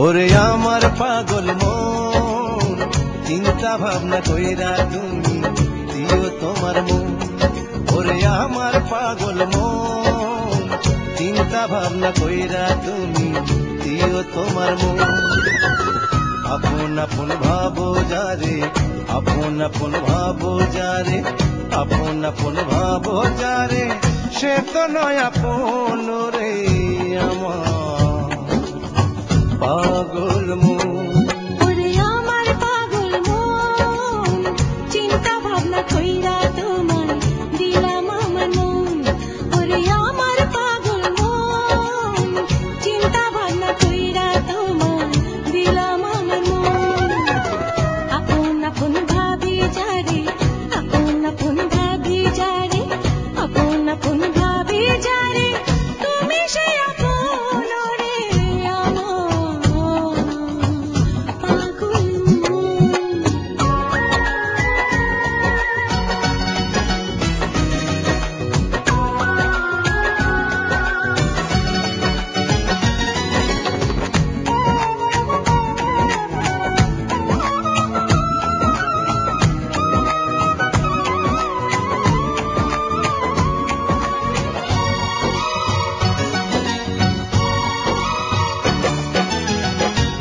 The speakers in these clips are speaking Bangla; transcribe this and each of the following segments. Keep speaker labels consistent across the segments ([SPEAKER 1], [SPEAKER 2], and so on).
[SPEAKER 1] ওরে আমার পাগল মন, চিন্তা ভাবনা কইরা তুমি দিও তোমার মন। ওরে আমার পাগল মন, চিন্তা ভাবনা কইরা তুমি দিও তোমার মন। আপন আপন ভাবো যারে, আপন আপন ভাবো যারে, আপন আপন ভাবো যারে, সে তো নয় আপন রে আমার পাগল মন।
[SPEAKER 2] ওরে আমার পাগল মন, চিন্তা ভাবনা কইরা তোমার দিলাম আমার মন। ওরে আমার পাগল মন, চিন্তা ভাবনা কইরা তোমার দিলাম আমার মন। আপন আপন ভাবি যারে, আপন আপন ভাবি যারে, আপন আপন ভাবি যারে, তুমি সে আপন রে আমার পাগল মন।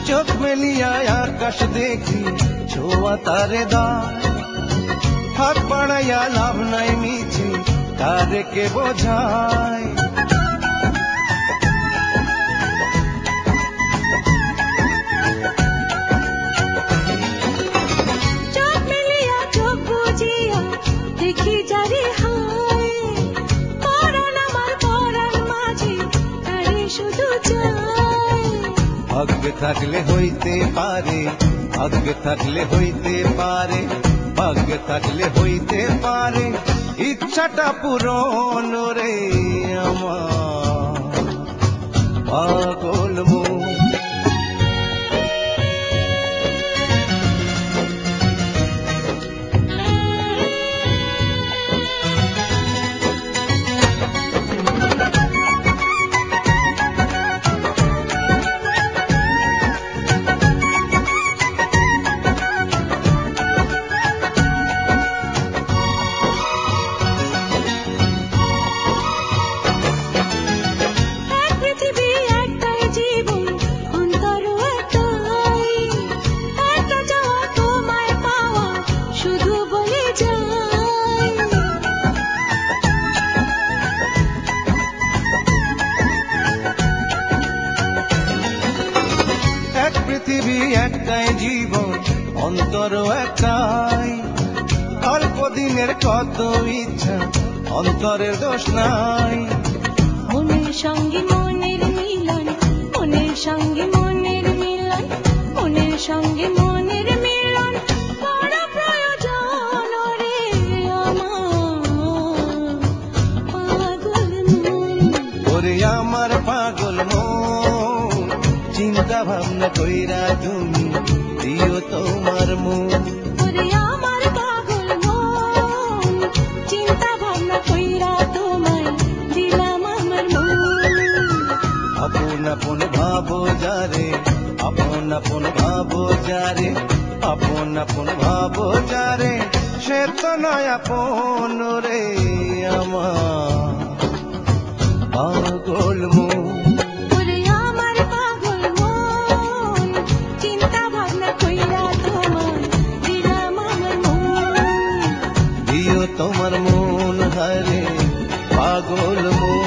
[SPEAKER 1] চোখ মেলিয়া আকাশ দেখি ছোঁয়া তারে দায়, হাত বাড়াইয়া লাভ নাই মিছে তারে কে বোঝায়।
[SPEAKER 2] চোখ মেলিয়া চোখ বুজিয়া দেখি যারে হায়, পরাণ আমার পরাণ মাঝে তারে শুধু চায়।
[SPEAKER 1] ভাগ্যে থাকলে হইতে পারে, ভাগ্যে থাকলে হইতে পারে, ভাগ্যে থাকলে হইতে পারে, ইচ্ছাটা পূরণ রে আমার পাগল মন।
[SPEAKER 2] এক পৃথিবী একটাই জীবন, অন্তর একটাই, একটা চাওয়া তোমায় পাওয়া শুধু বলে যায়।
[SPEAKER 1] এক পৃথিবী একটাই জীবন, অন্তর একটাই, অল্প দিনের কত ইচ্ছা, অন্তরের দোষ নাই।
[SPEAKER 2] মনের সঙ্গে মনের মিলন, মনের সঙ্গে মনের মিলন, মনের সঙ্গে মনের মিলন বড় প্রয়োজন রে আমার পাগল মন।
[SPEAKER 1] ওরে আমার পাগল মন, চিন্তা ভাবনা কইরা তুমি দিও তোমার মন।
[SPEAKER 2] ওরে আমার পাগল মন, চিন্তা ভাবনা কইরা তোমায় দিলাম আমার মন।
[SPEAKER 1] আপন আপন ভাবো যারে, আপন আপন ভাবো যারে, আপন আপন ভাবো যারে, সে তো নয় আপন রে আমার পাগল মন।
[SPEAKER 2] ওরে আমার পাগল মন, চিন্তা ভাবনা কইরা তোমার দিলাম আমার মন।
[SPEAKER 1] দিও তোমার মন হারে পাগল মন।